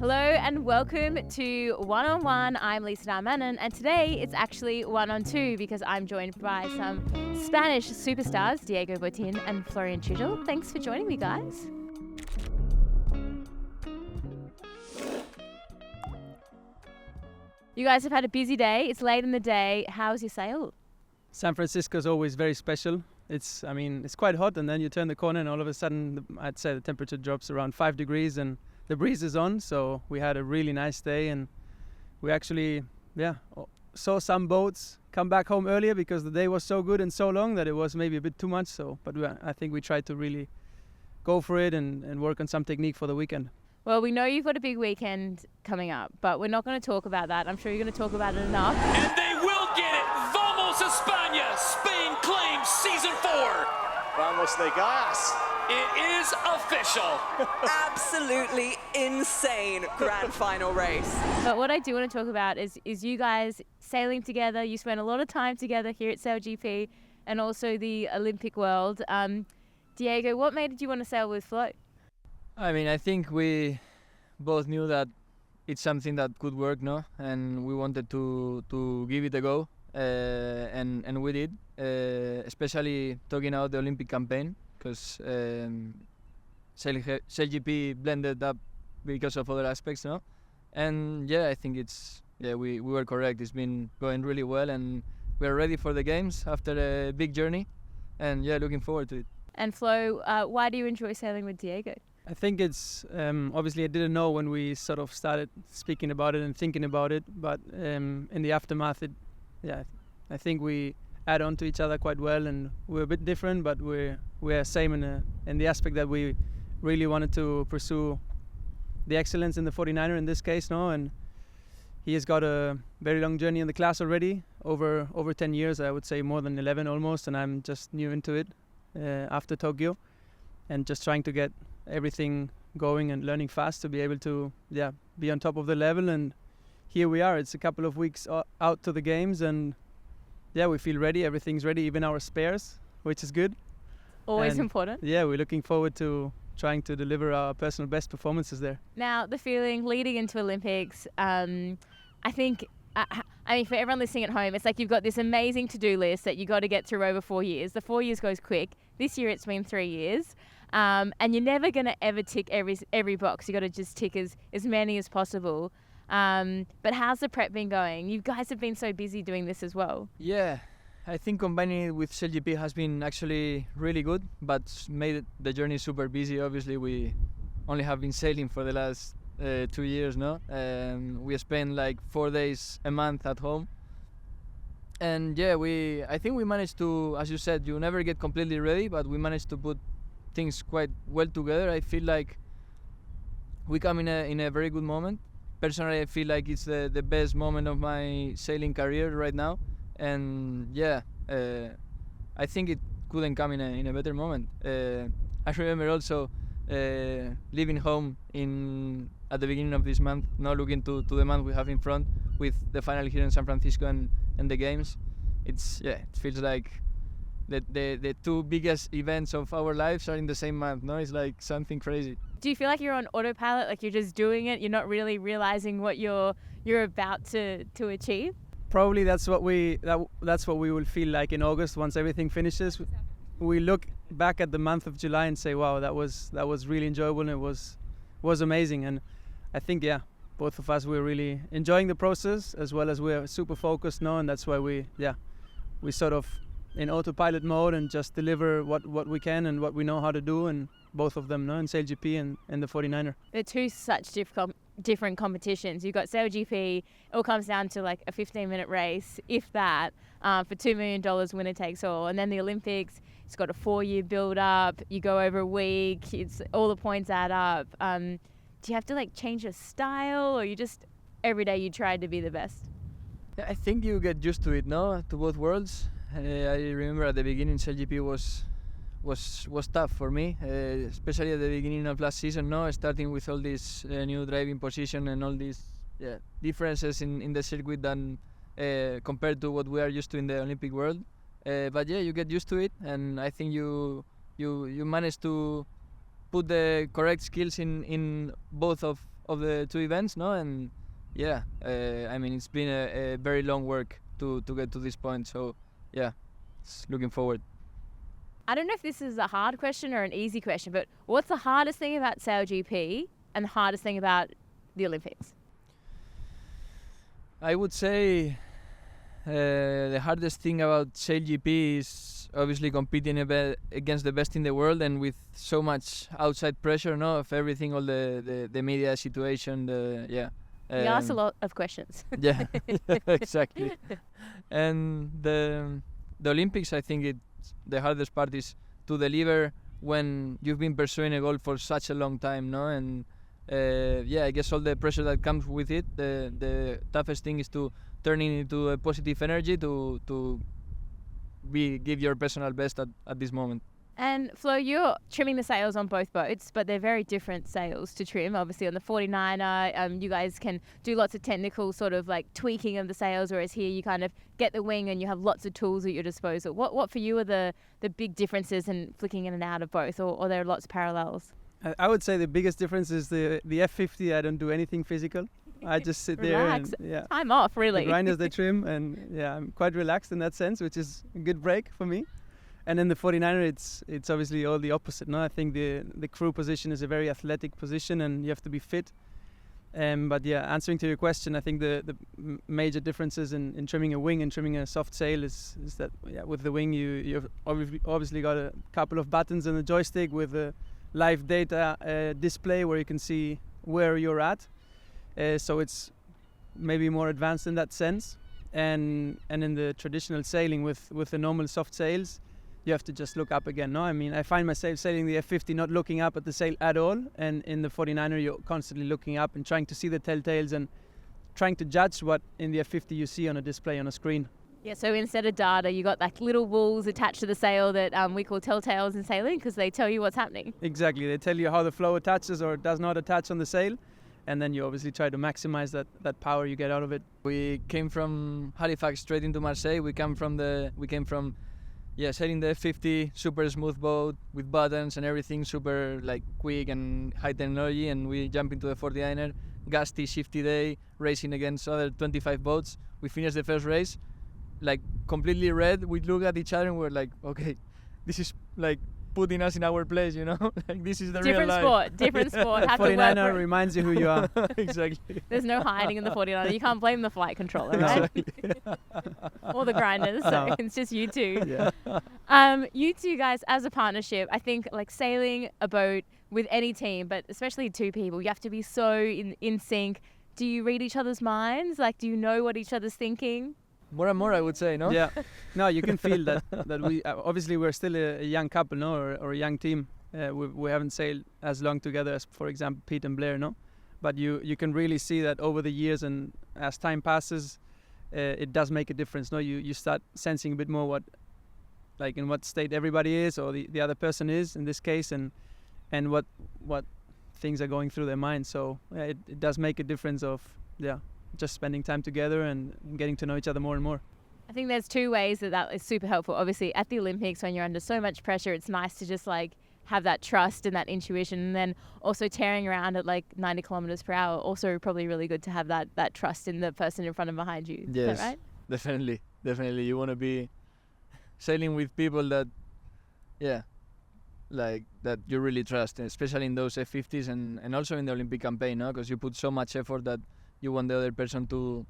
Hello and welcome to One on One. I'm Lisa Darmanin, and today it's actually one on two because I'm joined by some Spanish superstars, Diego Botín and Florian Chittle. Thanks for joining me, guys. You guys have had a busy day. It's late in the day. How's your sail? San Francisco is always very special. It's quite hot, and then you turn the corner and all of a sudden, I'd say the temperature drops around 5 degrees and the breeze is on. So we had a really nice day, and we actually, saw some boats come back home earlier because the day was so good and so long that it was maybe a bit too much. But I think we tried to really go for it and work on some technique for the weekend. Well, we know you've got a big weekend coming up, but we're not going to talk about that. I'm sure you're going to talk about it enough. And they will get it! Vamos España! Spain claims season 4! Vamos de gas! It is official! Absolutely insane grand final race. But what I do want to talk about is you guys sailing together. You spend a lot of time together here at SailGP and also the Olympic world. Diego, what made you want to sail with Flo? I think we both knew that it's something that could work, no? And we wanted to give it a go, and we did, especially talking about the Olympic campaign, because SailGP blended up because of other aspects, no? And I think we were correct. It's been going really well, and we're ready for the games after a big journey, and looking forward to it. And Flo, why do you enjoy sailing with Diego? I think it's obviously I didn't know when we sort of started speaking about it and thinking about it, but in the aftermath, I think we add on to each other quite well, and we're a bit different, but we're same in the aspect that we really wanted to pursue the excellence in the 49er in this case, no? And he has got a very long journey in the class already, over 10 years, I would say more than 11 almost, and I'm just new into it after Tokyo, and just trying to get everything going and learning fast to be able to be on top of the level. And here we are. It's a couple of weeks out to the games, and we feel ready. Everything's ready, even our spares, which is good. Always important. We're looking forward to trying to deliver our personal best performances there. Now, the feeling leading into Olympics, I think, for everyone listening at home, it's like you've got this amazing to-do list that you got to get through over 4 years. The 4 years goes quick. This year it's been 3 years. And you're never going to ever tick every box. You got to just tick as many as possible. But how's the prep been going? You guys have been so busy doing this as well. Yeah, I think combining it with SailGP has been actually really good, but made the journey super busy. Obviously, we only have been sailing for the last 2 years, no? We spend like 4 days a month at home. And I think we managed to, as you said, you never get completely ready, but we managed to put things quite well together. I feel like we come in a very good moment. Personally, I feel like it's the best moment of my sailing career right now, and I think it couldn't come in a better moment. I remember also leaving home at the beginning of this month, now looking to the month we have in front with the final here in San Francisco and the games. It feels like the two biggest events of our lives are in the same month, no? It's like something crazy. Do you feel like you're on autopilot, like you're just doing it, you're not really realizing what you're about to achieve? Probably that's what we will feel like in August once everything finishes. We look back at the month of July and say, wow, that was really enjoyable, and it was amazing. And I think both of us, we're really enjoying the process, as well as we're super focused now, and that's why we sort of in autopilot mode and just deliver what we can and what we know how to do, and both of them, in SailGP and the 49er. They're two such different competitions. You've got SailGP, it all comes down to like a 15-minute race, if that, for $2 million winner takes all. And then the Olympics, it's got a 4-year build-up, you go over a week, it's all the points add up. Do you have to like change your style, or you just every day you try to be the best? I think you get used to it, no? To both worlds. I remember at the beginning SailGP was tough for me, especially at the beginning of last season, no? Starting with all this new driving position and all these differences in the circuit than compared to what we are used to in the Olympic world. But you get used to it, and I think you manage to put the correct skills in both of of the two events, no? And yeah, I mean, it's been a very long work to get to this point. So yeah, it's looking forward. I don't know if this is a hard question or an easy question, but what's the hardest thing about SailGP and the hardest thing about the Olympics? I would say the hardest thing about SailGP is obviously competing against the best in the world, and with so much outside pressure, no, of everything, all the media situation, We ask a lot of questions. Yeah, exactly. And the Olympics, I think the hardest part is to deliver when you've been pursuing a goal for such a long time, no? And I guess all the pressure that comes with it, the toughest thing is to turn it into a positive energy to give your personal best at this moment. And Flo, you're trimming the sails on both boats, but they're very different sails to trim. Obviously on the 49er, you guys can do lots of technical sort of like tweaking of the sails, whereas here you kind of get the wing and you have lots of tools at your disposal. What for you are the big differences in flicking in and out of both, or there are lots of parallels? I would say the biggest difference is the F50. I don't do anything physical. I just sit there and time off, really. The grinders, they trim, and I'm quite relaxed in that sense, which is a good break for me. And in the 49er, it's obviously all the opposite. No, I think the crew position is a very athletic position, and you have to be fit. But answering to your question, I think the major differences in trimming a wing and trimming a soft sail is that with the wing you've obviously got a couple of buttons and a joystick with a live data display where you can see where you're at. So it's maybe more advanced in that sense. And in the traditional sailing with the normal soft sails, you have to just look up again. No, I mean, I find myself sailing the F50 not looking up at the sail at all, and in the 49er you're constantly looking up and trying to see the telltales and trying to judge what in the F50 you see on a display on a screen. Yeah, so instead of data, you got like little balls attached to the sail that we call telltales in sailing, because they tell you what's happening. Exactly, they tell you how the flow attaches or does not attach on the sail, and then you obviously try to maximize that power you get out of it. We came from Halifax straight into Marseille. We came from sailing the F50, super smooth boat with buttons and everything, super like quick and high technology, and we jump into the 49er, gusty, shifty day, racing against other 25 boats. We finished the first race, like completely red. We look at each other and we're like, okay, this is like putting us in our place, you know? Like this is the real life. Different sport. Have 49er reminds you who you are. Exactly. There's no hiding in the 49er. You can't blame the flight controller, right? Or the grinders. So it's just you two. Yeah. You two guys, as a partnership, I think like sailing a boat with any team, but especially two people, you have to be so in sync. Do you read each other's minds? Like, do you know what each other's thinking? More and more, I would say, no? Yeah. No, you can feel that we obviously we're still a young couple, no, or a young team. We haven't sailed as long together as, for example, Pete and Blair, no. But you can really see that over the years and as time passes, it does make a difference. No, you start sensing a bit more in what state everybody is, or the other person is in this case, and what things are going through their mind. So it does make a difference of just spending time together and getting to know each other more and more. I think there's two ways that is super helpful. Obviously, at the Olympics, when you're under so much pressure, it's nice to just like have that trust and that intuition. And then also tearing around at like 90 kilometers per hour, also probably really good to have that trust in the person in front and behind you. Yes, is that right? Definitely. You want to be sailing with people that you really trust, especially in those F50s and also in the Olympic campaign, no? Because you put so much effort that you want the other person to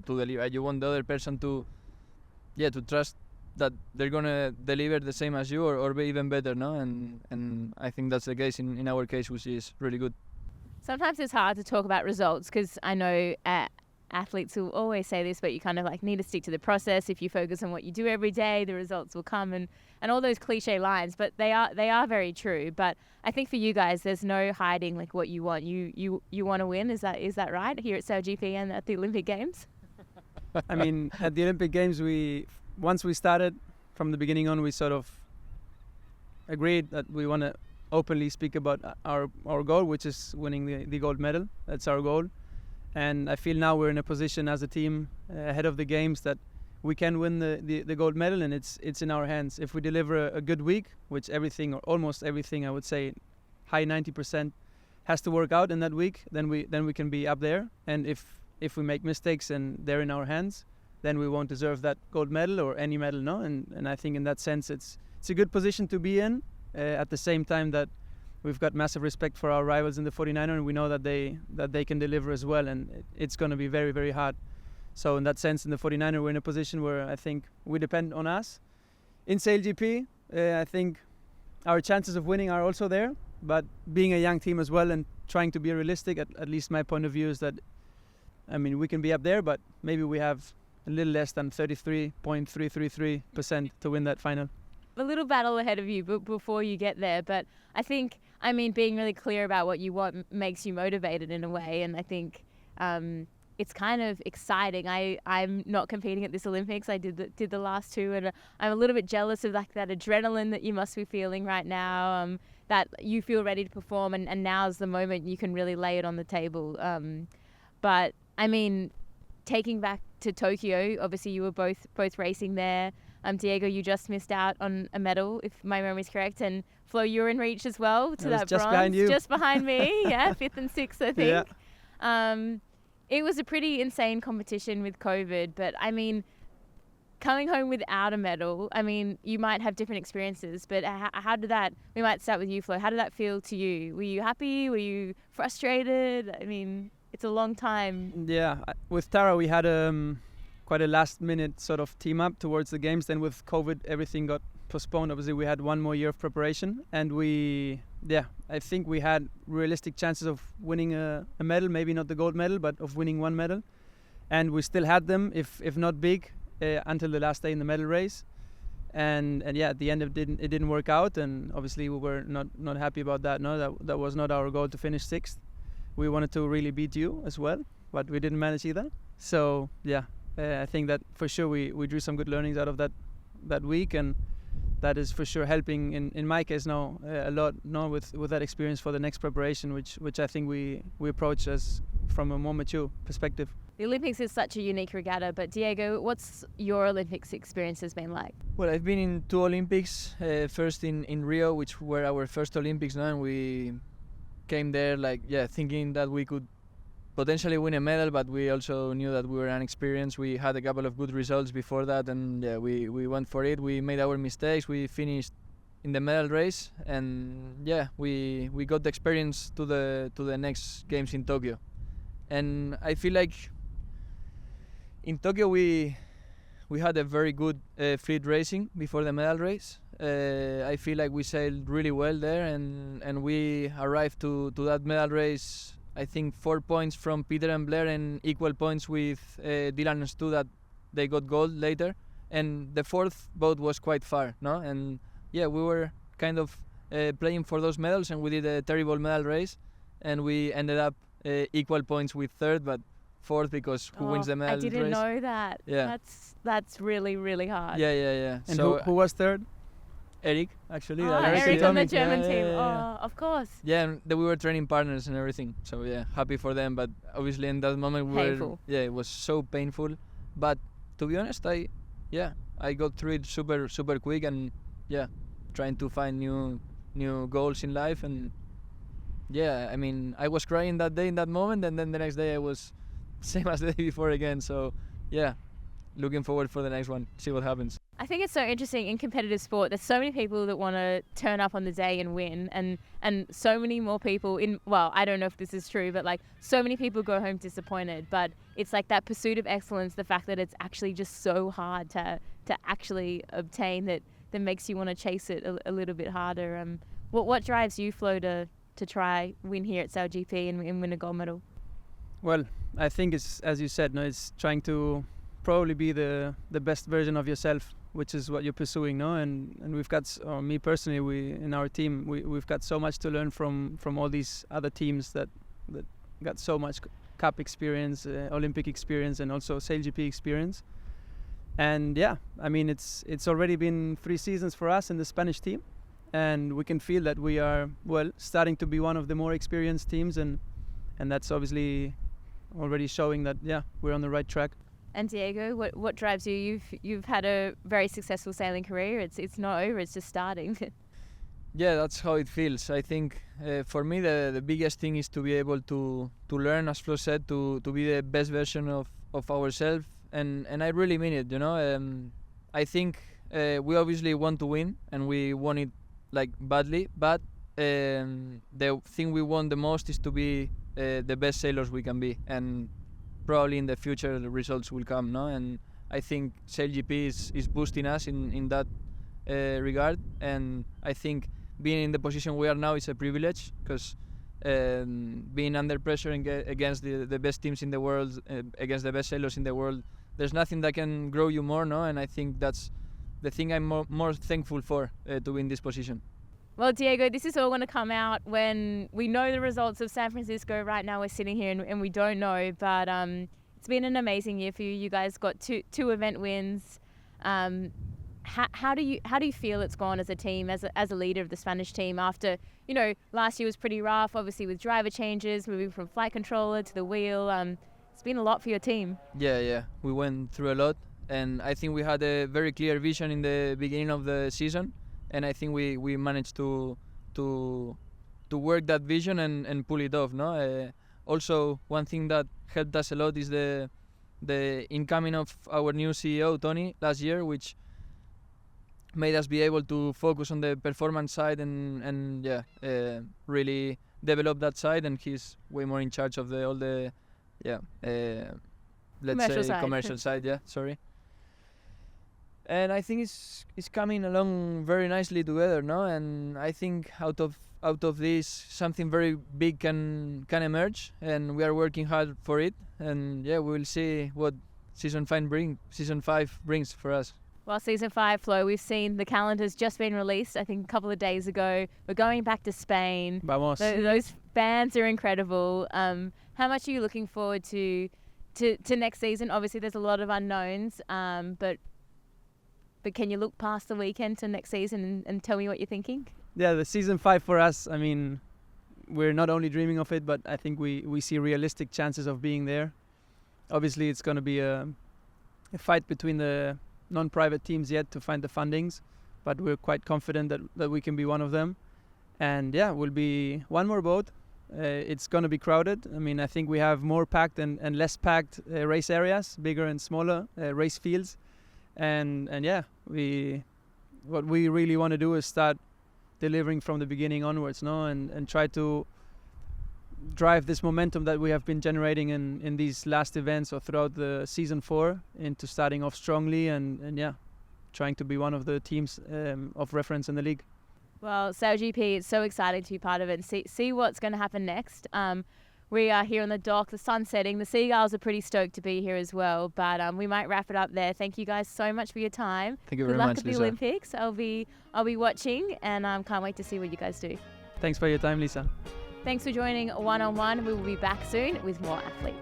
deliver. You want the other person to trust that they're gonna deliver the same as you or be even better, no? And I think that's the case in our case, which is really good. Sometimes it's hard to talk about results because I know athletes will always say this, but you kind of like need to stick to the process. If you focus on what you do every day, the results will come, and all those cliche lines, but they are very true. But I think for you guys, there's no hiding like what you want. You want to win. Is that right here at SailGP and at the Olympic Games? I mean, at the Olympic Games, once we started from the beginning on, we sort of agreed that we want to openly speak about our goal, which is winning the gold medal. That's our goal. And I feel now we're in a position as a team ahead of the games that we can win the gold medal, and it's in our hands. If we deliver a good week, which everything or almost everything, I would say high 90% has to work out in that week, then we can be up there. And if we make mistakes and they're in our hands, then we won't deserve that gold medal or any medal, no. And I think in that sense, it's a good position to be in. At the same time that we've got massive respect for our rivals in the 49er, and we know that they can deliver as well, and it's going to be very, very hard. So in that sense, in the 49er, we're in a position where I think we depend on us. In SailGP, I think our chances of winning are also there, but being a young team as well and trying to be realistic, at least my point of view is that, I mean, we can be up there, but maybe we have a little less than 33.333% to win that final. A little battle ahead of you before you get there, but I think, I mean, being really clear about what you want makes you motivated in a way, and I think it's kind of exciting. I'm not competing at this Olympics. I did the last two, and I'm a little bit jealous of like that adrenaline that you must be feeling right now, that you feel ready to perform, and now's the moment you can really lay it on the table. But I mean, taking back to Tokyo, obviously you were both racing there. Diego, you just missed out on a medal, if my memory is correct, and Flo, you're in reach as well to that just bronze. behind you. Just behind me, yeah, 5th and 6th, I think. Yeah. It was a pretty insane competition with COVID, but I mean, coming home without a medal, I mean, you might have different experiences, but how did that, we might start with you, Flo, how did that feel to you? Were you happy? Were you frustrated? I mean, it's a long time. Yeah, with Tara we had quite a last minute sort of team up towards the games. Then with COVID everything got postponed. Obviously we had one more year of preparation, and I think we had realistic chances of winning a medal, maybe not the gold medal, but of winning one medal. And we still had them, if not big, until the last day in the medal race. And yeah, at the end it didn't work out, and obviously we were not happy about that. No, that was not our goal to finish 6th. We wanted to really beat you as well, but we didn't manage either. So yeah, I think that for sure we drew some good learnings out of that week, and that is for sure helping in my case now a lot. No, with that experience for the next preparation, which I think we approach as from a more mature perspective. The Olympics is such a unique regatta, but Diego, what's your Olympics experience has been like? Well, I've been in 2 Olympics. First in Rio, which were our first Olympics now, and we came there thinking that we could potentially win a medal, but we also knew that we were inexperienced. We had a couple of good results before that, and we went for it. We made our mistakes. We finished in the medal race, and we got the experience to the next games in Tokyo. And I feel like in Tokyo we had a very good fleet racing before the medal race. I feel like we sailed really well there, and we arrived to that medal race, I think 4 points from Peter and Blair, and equal points with Dylan and Stu that they got gold later. And the 4th boat was quite far, no? And we were kind of playing for those medals, and we did a terrible medal race, and we ended up equal points with 3rd, but 4th because who wins the medal race? I didn't know that. Yeah. That's really, really hard. Yeah. And so who was 3rd? Eric, actually. Eric on the Atomic. German team. Yeah. Oh, of course. Yeah, and we were training partners and everything. So happy for them. But obviously in that moment Painful. it was so painful. But to be honest, I got through it super quick, and trying to find new goals in life. And I mean, I was crying that day in that moment, and then the next day I was same as the day before again. So looking forward for the next one, see what happens. I think it's so interesting in competitive sport. There's so many people that want to turn up on the day and win, and so many more people I don't know if this is true, but like so many people go home disappointed. But it's like that pursuit of excellence, the fact that it's actually just so hard to actually obtain that makes you want to chase it a little bit harder. What drives you, Flo, to try win here at SailGP and win a gold medal? Well, I think it's, as you said, it's trying to probably be the best version of yourself, which is what you're pursuing, no? And we've got, me personally, we in our team, we've got so much to learn from all these other teams that got so much cup experience, Olympic experience, and also SailGP experience. And I mean, it's already been 3 seasons for us in the Spanish team, and we can feel that we are starting to be one of the more experienced teams, and that's obviously already showing that we're on the right track. And Diego, what drives you? You've had a very successful sailing career. It's not over. It's just starting. Yeah, that's how it feels. I think for me the biggest thing is to be able to learn, as Flo said, to be the best version of ourselves, and I really mean it. I think we obviously want to win, and we want it like badly, but the thing we want the most is to be the best sailors we can be, and probably in the future the results will come, no? And I think SailGP is boosting us in that regard, and I think being in the position we are now is a privilege, because being under pressure against the best teams in the world, against the best sailors in the world, there's nothing that can grow you more, no? And I think that's the thing I'm more thankful for, to be in this position. Well, Diego, this is all going to come out when we know the results of San Francisco. Right now we're sitting here and we don't know, but it's been an amazing year for you. You guys got two event wins. How do you feel it's gone as a team, as a leader of the Spanish team, after, last year was pretty rough, obviously with driver changes, moving from flight controller to the wheel. It's been a lot for your team. Yeah, we went through a lot, and I think we had a very clear vision in the beginning of the season, and I think we managed to work that vision and pull it off, no? Also, one thing that helped us a lot is the incoming of our new CEO Tony last year, which made us be able to focus on the performance side and really develop that side, and he's way more in charge of let's Commercial say side. commercial side. Yeah, sorry. And I think it's coming along very nicely together, no? And I think out of this something very big can emerge, and we are working hard for it. And yeah, we will see what season 5 brings for us. Well, season 5, Flo, we've seen the calendar's just been released, I think a couple of days ago. We're going back to Spain. Vamos. Those fans are incredible. How much are you looking forward to next season? Obviously, there's a lot of unknowns, but can you look past the weekend to next season and tell me what you're thinking? Yeah, the season 5 for us, I mean, we're not only dreaming of it, but I think we see realistic chances of being there. Obviously, it's going to be a fight between the non-private teams yet to find the fundings, but we're quite confident that we can be one of them. And yeah, we'll be one more boat. It's going to be crowded. I mean, I think we have more packed and less packed race areas, bigger and smaller race fields. And yeah, what we really want to do is start delivering from the beginning onwards, no, and try to drive this momentum that we have been generating in these last events or throughout the season 4 into starting off strongly and yeah, trying to be one of the teams of reference in the league. Well, SailGP, it's so exciting to be part of it and see what's going to happen next. We are here on the dock, the sun's setting. The Seagulls are pretty stoked to be here as well, but we might wrap it up there. Thank you guys so much for your time. Thank you Good very luck much, at the Lisa. Olympics. I'll be watching, and can't wait to see what you guys do. Thanks for your time, Lisa. Thanks for joining One on One. We will be back soon with more athletes.